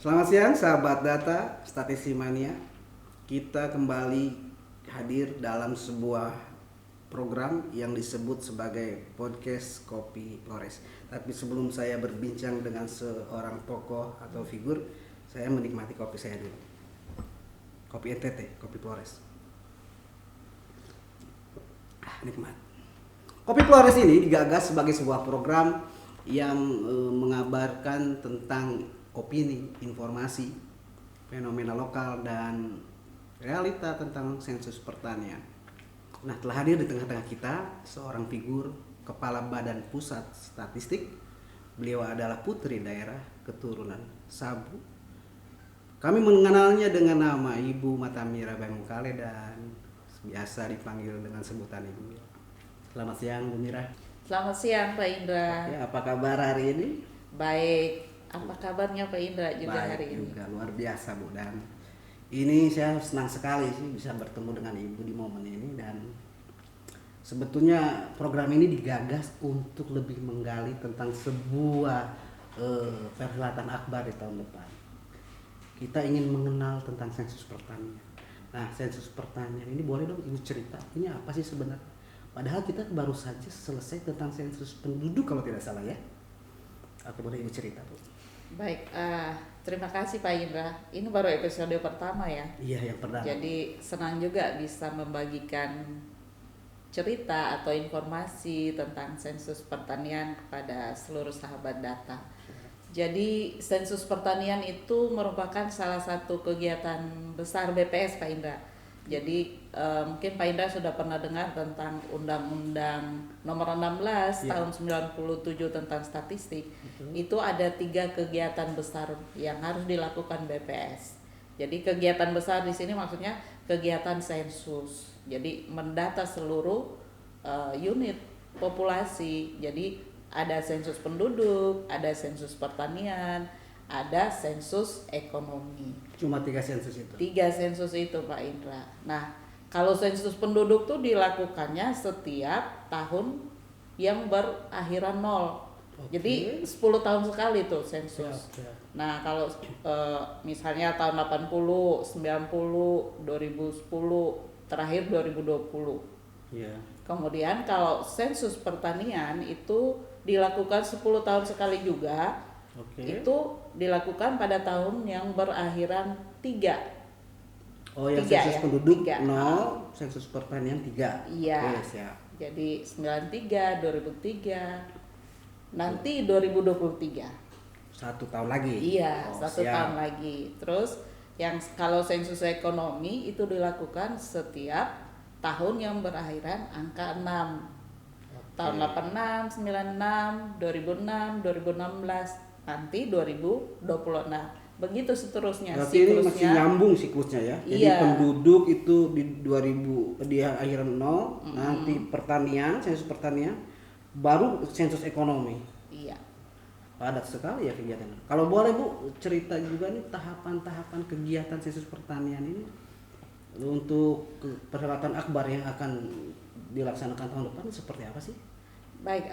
Selamat siang sahabat data Statisi Mania. Kita kembali hadir dalam sebuah program yang disebut sebagai podcast Kopi Flores. Tapi sebelum saya berbincang dengan seorang tokoh atau figur, saya menikmati kopi saya dulu. Kopi NTT, Kopi Flores. Nikmat. Kopi Flores ini digagas sebagai sebuah program yang mengabarkan tentang opini, informasi, fenomena lokal dan realita tentang sensus pertanian. Nah, telah hadir di tengah-tengah kita seorang figur Kepala Badan Pusat Statistik. Beliau adalah putri daerah keturunan Sabu. Kami mengenalnya dengan nama Ibu Matamira Bengkale dan biasa dipanggil dengan sebutan Ibu. Selamat siang Bu Mira. Selamat siang Pak Indra. Ya, apa kabar hari ini? Baik. Apa kabarnya Pak Indra juga Baik hari ini? juga, luar biasa Bu. Dan ini saya senang sekali sih bisa bertemu dengan Ibu di momen ini. Dan sebetulnya program ini digagas untuk lebih menggali tentang sebuah perhelatan akbar di tahun depan. Kita ingin mengenal tentang sensus pertanian. Nah, sensus pertanian ini boleh dong Ibu cerita, ini apa sih sebenarnya? Padahal kita baru saja selesai tentang sensus penduduk kalau tidak salah ya. Atau boleh Ibu cerita Bu? Baik, terima kasih Pak Indra. Ini baru episode pertama ya. Iya, yang pertama. Jadi senang juga bisa membagikan cerita atau informasi tentang sensus pertanian kepada seluruh sahabat data. Jadi sensus pertanian itu merupakan salah satu kegiatan besar BPS Pak Indra. Jadi mungkin Pak Indra sudah pernah dengar tentang Undang-Undang Nomor 16 tahun 97 tentang statistik. Itu ada 3 kegiatan besar yang harus dilakukan BPS. Jadi kegiatan besar di sini maksudnya kegiatan sensus. Jadi mendata seluruh unit populasi. Jadi ada sensus penduduk, ada sensus pertanian, ada sensus ekonomi. Cuma 3 sensus itu? 3 sensus itu Pak Indra. Nah, kalau sensus penduduk tuh dilakukannya setiap tahun yang berakhiran 0. Jadi 10 tahun sekali tuh sensus. Nah, kalau misalnya tahun 80, 90, 2010, terakhir 2020. Kemudian kalau sensus pertanian itu dilakukan 10 tahun sekali juga. Itu dilakukan pada tahun yang berakhiran 3. Oh, yang 3, sensus ya? penduduk 3. 0, sensus pertanian 3. Iya. Oke, siap. Jadi 93, 2003, nanti 2023. 1 tahun lagi. Iya, 1 tahun lagi. Terus yang kalau sensus ekonomi itu dilakukan setiap tahun yang berakhiran angka 6. Tahun 86, 96, 2006, 2016, nanti 2026. Begitu seterusnya. Berarti ini masih nyambung siklusnya ya. Jadi penduduk itu di akhiran 0, nanti pertanian, sensus pertanian, baru sensus ekonomi. Iya. Padat sekali ya kegiatan. Kalau boleh Bu cerita juga nih tahapan-tahapan kegiatan sensus pertanian ini untuk perhelatan akbar yang akan dilaksanakan tahun depan seperti apa sih? Baik,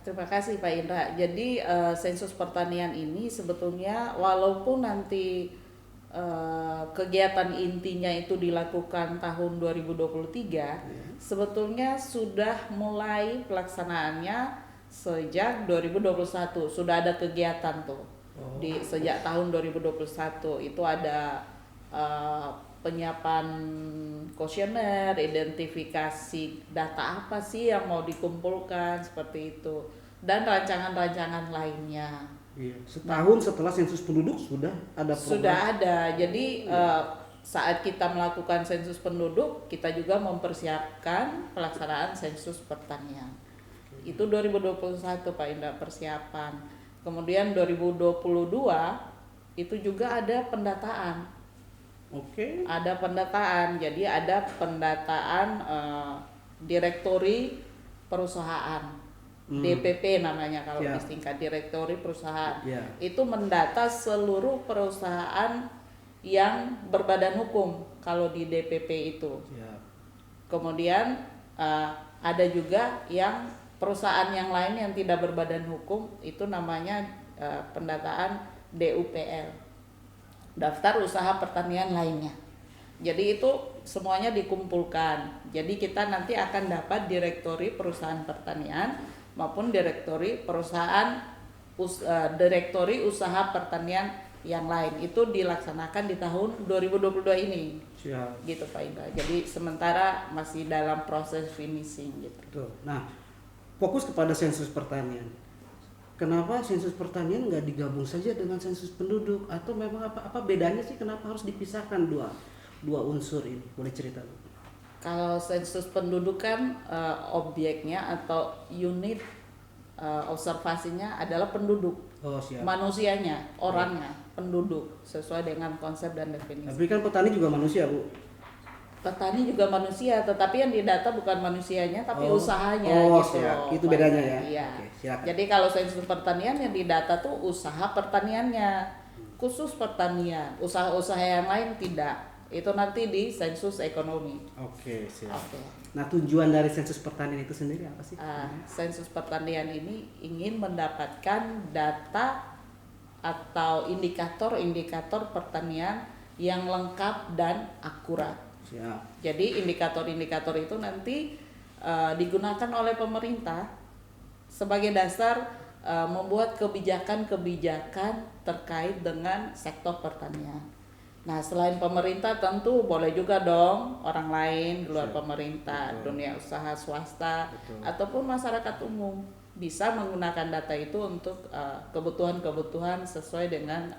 terima kasih Pak Indra. Jadi sensus pertanian ini sebetulnya walaupun nanti kegiatan intinya itu dilakukan tahun 2023, sebetulnya sudah mulai pelaksanaannya sejak 2021. Sudah ada kegiatan tuh. Sejak tahun 2021 itu ada penyiapan kuesioner, identifikasi data apa sih yang mau dikumpulkan seperti itu, dan rancangan-rancangan lainnya. Setahun setelah sensus penduduk sudah ada program? Sudah ada. Jadi saat kita melakukan sensus penduduk, kita juga mempersiapkan pelaksanaan sensus pertanian. Itu 2021 Pak Indra persiapan. Kemudian 2022 itu juga ada pendataan. Ada pendataan, jadi ada pendataan direktori perusahaan, DPP namanya kalau disingkat, direktori perusahaan. Itu mendata seluruh perusahaan yang berbadan hukum kalau di DPP itu. Kemudian ada juga yang perusahaan yang lain yang tidak berbadan hukum, itu namanya pendataan DUPL. daftar usaha pertanian lainnya. Jadi itu semuanya dikumpulkan. Jadi kita nanti akan dapat direktori perusahaan pertanian maupun direktori direktori usaha pertanian yang lain. Itu dilaksanakan di tahun 2022 ini. Siap. Gitu Pak Indra. Jadi sementara masih dalam proses finishing gitu. Betul. Nah, fokus kepada sensus pertanian. Kenapa sensus pertanian nggak digabung saja dengan sensus penduduk, atau memang apa bedanya sih, kenapa harus dipisahkan dua unsur ini? Boleh cerita? Kalau sensus penduduk kan objeknya atau unit observasinya adalah penduduk. Oh, siap. Manusianya, orangnya, penduduk sesuai dengan konsep dan definisi. Tapi kan petani juga manusia, Bu. Petani juga manusia, tetapi yang didata bukan manusianya tapi usahanya Oh, gitu. siap. Itu bedanya ya. Iya. Oke, silakan. Jadi kalau sensus pertanian yang didata tuh usaha pertaniannya, khusus pertanian. Usaha-usaha yang lain tidak. Itu nanti di sensus ekonomi. Oke, siap. Oke. Nah, tujuan dari sensus pertanian itu sendiri apa sih? Sensus pertanian ini ingin mendapatkan data atau indikator-indikator pertanian yang lengkap dan akurat. Siap. Jadi indikator-indikator itu nanti digunakan oleh pemerintah sebagai dasar membuat kebijakan-kebijakan terkait dengan sektor pertanian. Nah, selain pemerintah tentu boleh juga dong orang lain di luar pemerintah, dunia usaha swasta, ataupun masyarakat umum bisa menggunakan data itu untuk kebutuhan-kebutuhan sesuai dengan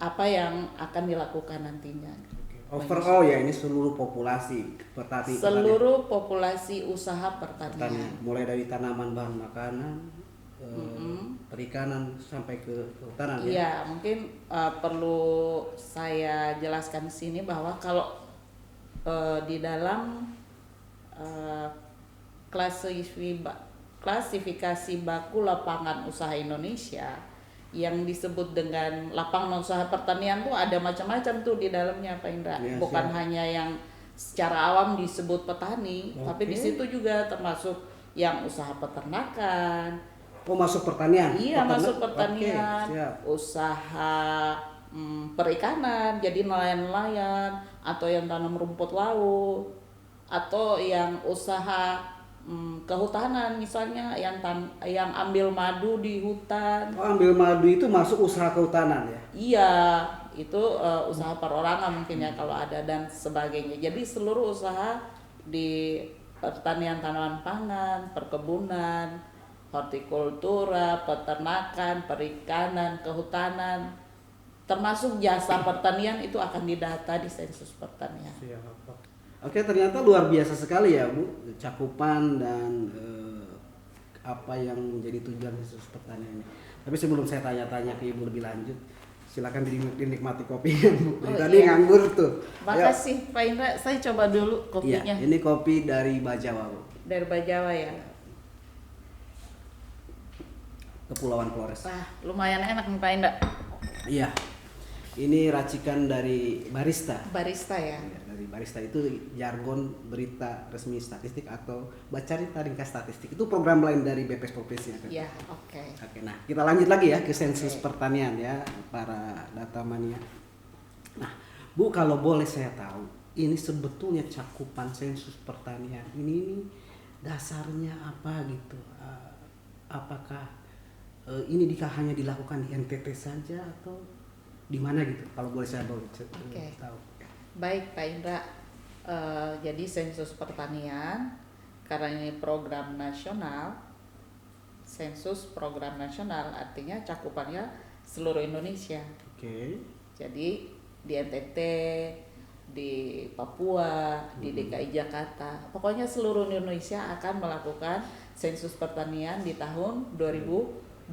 apa yang akan dilakukan nantinya. Overall ya, ini seluruh populasi petani. Seluruh populasi usaha pertanian. Mulai dari tanaman bahan makanan, perikanan sampai ke kehutanan. Iya, mungkin perlu saya jelaskan di sini bahwa kalau di dalam klasifikasi baku lapangan usaha Indonesia yang disebut dengan lapangan usaha pertanian tuh ada macam-macam tuh di dalamnya Pak Indra. Ya, bukan siap. hanya yang secara awam disebut petani, tapi di situ juga termasuk yang usaha peternakan. Oh, masuk pertanian? Iya, masuk pertanian, Oke, siap. usaha perikanan, jadi nelayan-nelayan, atau yang tanam rumput laut, atau yang usaha kehutanan, misalnya yang ambil madu di hutan. Oh, ambil madu itu masuk usaha kehutanan ya? Iya, itu usaha perorangan mungkin ya kalau ada dan sebagainya. Jadi seluruh usaha di pertanian tanaman pangan, perkebunan, hortikultura, peternakan, perikanan, kehutanan, termasuk jasa pertanian itu akan didata di sensus pertanian. Siap. Oke, ternyata luar biasa sekali ya, Bu, cakupan dan apa yang menjadi tujuan sensus pertanian ini. Tapi sebelum saya tanya-tanya ke Ibu lebih lanjut, silakan dinikmati kopinya, Bu. Tadi iya. nganggur tuh. Makasih Pak Indra, saya coba dulu kopinya. Iya, ini kopi dari Bajawa, Bu. Dari Bajawa ya. Kepulauan Flores. Wah, lumayan enak nih Pak Indra. Iya. Ini racikan dari barista. Barista ya. Ya, dari barista itu jargon berita resmi statistik atau baca cerita ringkas statistik. Itu program lain dari BPS Provinsi. Iya, oke. Oke, nah kita lanjut lagi ya ke sensus pertanian ya, para data mania. Nah, Bu, kalau boleh saya tahu, ini sebetulnya cakupan sensus pertanian ini dasarnya apa gitu? Apakah ini hanya dilakukan di NTT saja atau di mana gitu? Kalau boleh saya tahu. Baik Pak Indra, jadi sensus pertanian karena ini program nasional, sensus program nasional artinya cakupannya seluruh Indonesia. Oke. Jadi di NTT, di Papua, di DKI Jakarta, pokoknya seluruh Indonesia akan melakukan sensus pertanian di tahun 2023.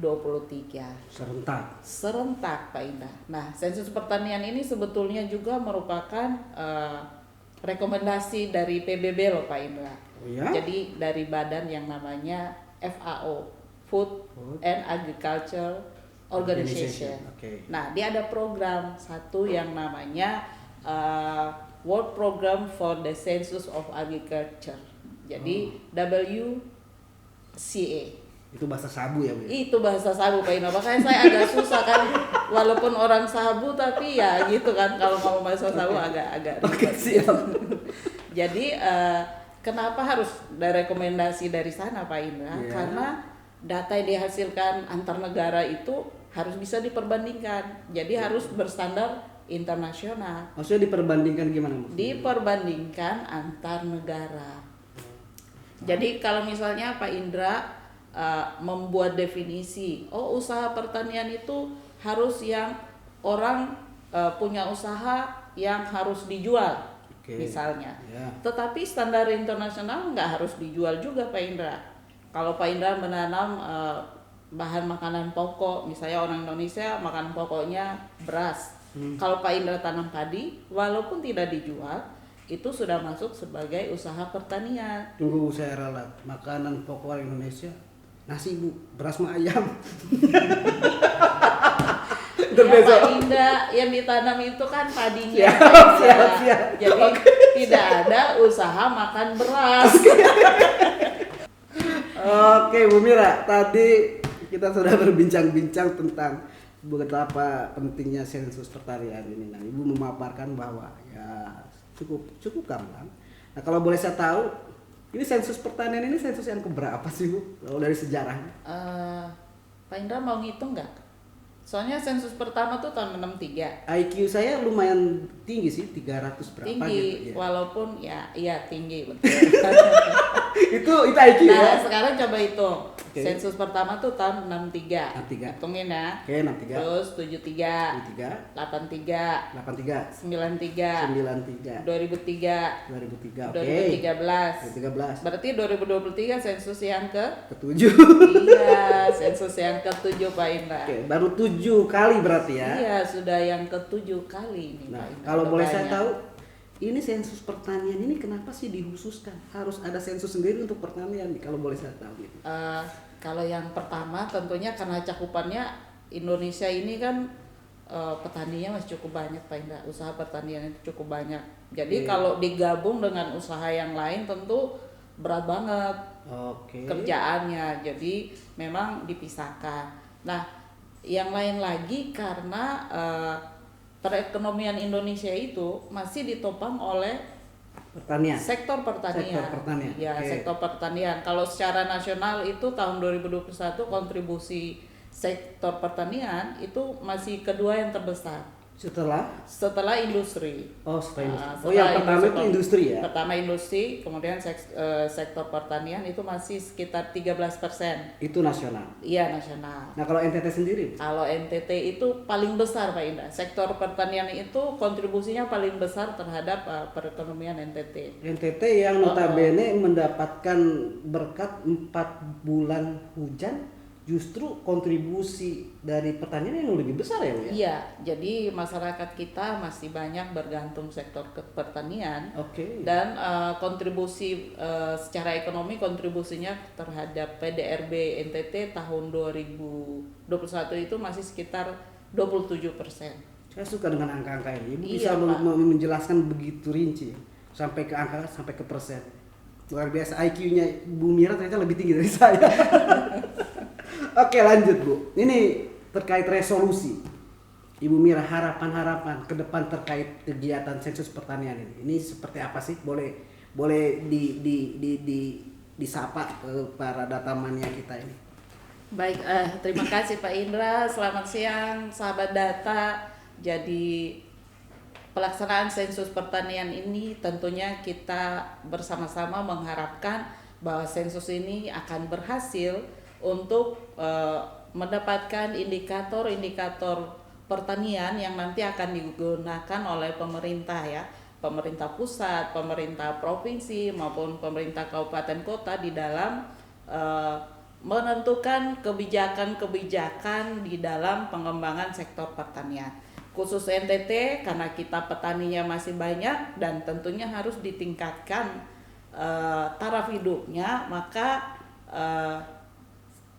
Serentak Pak Indah. Nah, sensus pertanian ini sebetulnya juga merupakan rekomendasi dari PBB loh Pak Indra. Oh ya? Jadi dari badan yang namanya FAO, Food and Agriculture Organization. Okay. Nah, dia ada program satu yang namanya World Program for the Census of Agriculture. Jadi WCA. Itu bahasa sabu ya Bu? Itu bahasa sabu Pak Indra, makanya saya agak susah kan, walaupun orang sabu tapi ya gitu kan, kalau ngomong bahasa sabu agak Oke, siap. Jadi kenapa harus ada rekomendasi dari sana Pak Indra? Iya. Karena data yang dihasilkan antar negara itu harus bisa diperbandingkan, jadi harus berstandar internasional. Maksudnya diperbandingkan gimana maksudnya? Diperbandingkan antar negara. Jadi kalau misalnya Pak Indra membuat definisi, oh usaha pertanian itu harus yang orang punya usaha yang harus dijual, Oke. misalnya. Ya. Tetapi standar internasional nggak harus dijual juga Pak Indra. Kalau Pak Indra menanam bahan makanan pokok, misalnya orang Indonesia makanan pokoknya beras. Kalau Pak Indra tanam padi, walaupun tidak dijual, itu sudah masuk sebagai usaha pertanian. Tunggu saya ralat. Makanan pokok Indonesia nasi Bu, beras sama ayam. Ya Pak Indra, yang ditanam itu kan padinya Siap. Jadi tidak ada usaha makan beras. Oke Bu Mira, tadi kita sudah berbincang-bincang tentang betapa pentingnya sensus pertanian ini. Nah, Ibu memaparkan bahwa ya cukup gamblang. Nah, kalau boleh saya tahu, ini sensus pertanian ini sensus yang keberapa sih Bu? Kalau dari sejarahnya? Pak Indra mau ngitung nggak? Soalnya sensus pertama tuh tahun 63. IQ saya lumayan tinggi sih, 300 berapa Tinggi, gitu ya. walaupun ya tinggi betul. itu IQ Nah, ya. sekarang coba hitung. Oke. Sensus pertama tuh tahun 63. 63. Hitungin ya. Oke, 63. Terus 73, 73, 83, 83, 93, 93, 2003, 2003. Oke. 2013. 2013. Berarti 2023 sensus yang Ketujuh. iya, sensus yang ke-7 Pak Indra. Oke, baru 7 kali berarti ya. Iya, sudah yang ke-7 kali ini Nah, Pak Indra. kalau Udah boleh saya banyak. tahu, ini sensus pertanian ini kenapa sih dihususkan? Harus ada sensus sendiri untuk pertanian nih, kalau boleh saya tahu gitu. Kalau yang pertama tentunya karena cakupannya Indonesia ini kan petaninya masih cukup banyak Pak Indra. Usaha pertanian itu cukup banyak. Jadi Iya. kalau digabung dengan usaha yang lain tentu berat banget Oke. kerjaannya. Jadi memang dipisahkan. Nah, yang lain lagi karena perekonomian Indonesia itu masih ditopang oleh Pertanian. sektor pertanian. Sektor pertanian, Ya, oke. sektor pertanian. Kalau secara nasional itu tahun 2021 kontribusi sektor pertanian itu masih kedua yang terbesar setelah industri. Setelah industri. Setelah Oh, yang pertama itu industri ya. Pertama industri, kemudian sektor pertanian itu masih sekitar 13%. Itu nasional. Iya, nasional. Nah, kalau NTT sendiri? Kalau NTT itu paling besar Pak Indra. Sektor pertanian itu kontribusinya paling besar terhadap perekonomian NTT. NTT yang notabene mendapatkan berkat 4 bulan hujan, justru kontribusi dari pertanian yang lebih besar ya Bu ya? Iya, jadi masyarakat kita masih banyak bergantung sektor pertanian. Oke. Dan kontribusi secara ekonomi kontribusinya terhadap PDRB NTT tahun 2021 itu masih sekitar 27%. Saya suka dengan angka-angka ini. Ibu Iya, bisa Pak. menjelaskan begitu rinci sampai ke angka, sampai ke persen. Luar biasa, IQ-nya Bu Mira ternyata lebih tinggi dari saya. Oke, lanjut Bu. Ini terkait resolusi. Ibu Mira, harapan-harapan ke depan terkait kegiatan sensus pertanian ini. Ini seperti apa sih? Boleh disapa ke para data mania kita ini. Baik, terima kasih Pak Indra. Selamat siang, sahabat data. Jadi pelaksanaan sensus pertanian ini tentunya kita bersama-sama mengharapkan bahwa sensus ini akan berhasil untuk mendapatkan indikator-indikator pertanian yang nanti akan digunakan oleh pemerintah ya, pemerintah pusat, pemerintah provinsi maupun pemerintah kabupaten kota di dalam menentukan kebijakan-kebijakan di dalam pengembangan sektor pertanian. Khusus NTT karena kita petaninya masih banyak dan tentunya harus ditingkatkan taraf hidupnya, maka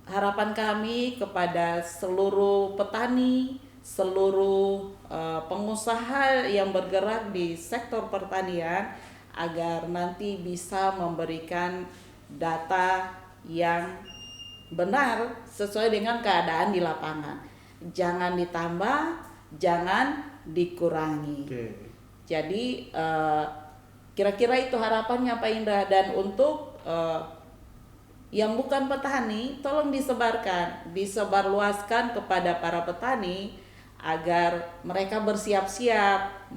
harapan kami kepada seluruh petani, seluruh pengusaha yang bergerak di sektor pertanian agar nanti bisa memberikan data yang benar sesuai dengan keadaan di lapangan. Jangan ditambah, jangan dikurangi. Jadi kira-kira itu harapannya Pak Indra. Dan untuk yang bukan petani, tolong disebarluaskan kepada para petani agar mereka bersiap-siap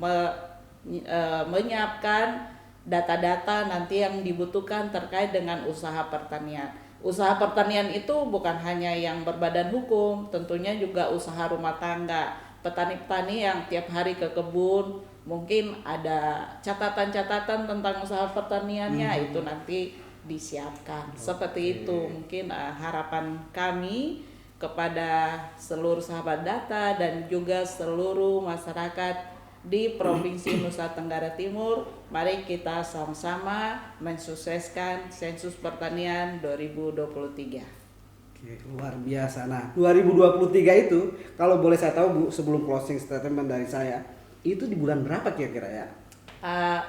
menyiapkan data-data nanti yang dibutuhkan terkait dengan usaha pertanian. Usaha pertanian itu bukan hanya yang berbadan hukum, tentunya juga usaha rumah tangga. Petani-petani yang tiap hari ke kebun, mungkin ada catatan-catatan tentang usaha pertaniannya, itu nanti disiapkan. Seperti itu mungkin harapan kami kepada seluruh sahabat data dan juga seluruh masyarakat di Provinsi Nusa Tenggara Timur. Mari kita sama-sama mensukseskan sensus pertanian 2023. Oke, luar biasa. Nah, 2023 itu kalau boleh saya tahu Bu, sebelum closing statement dari saya, itu di bulan berapa kira-kira ya?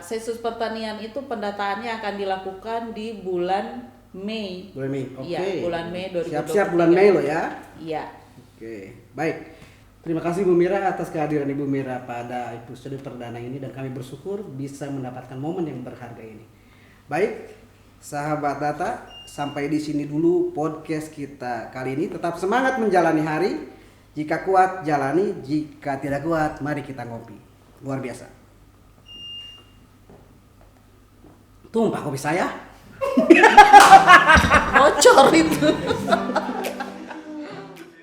Sensus pertanian itu pendataannya akan dilakukan di bulan Mei. Bulan Mei. Oke. Iya, bulan Mei 2023. Siap-siap bulan Mei loh ya. Iya. Oke, baik. Terima kasih Bu Mira atas kehadiran Ibu Mira pada episode perdana ini dan kami bersyukur bisa mendapatkan momen yang berharga ini. Baik, sahabat data, sampai di sini dulu podcast kita kali ini. Tetap semangat menjalani hari. Jika kuat jalani, jika tidak kuat mari kita ngopi. Luar biasa. Tumpah kopi saya. Bocor itu.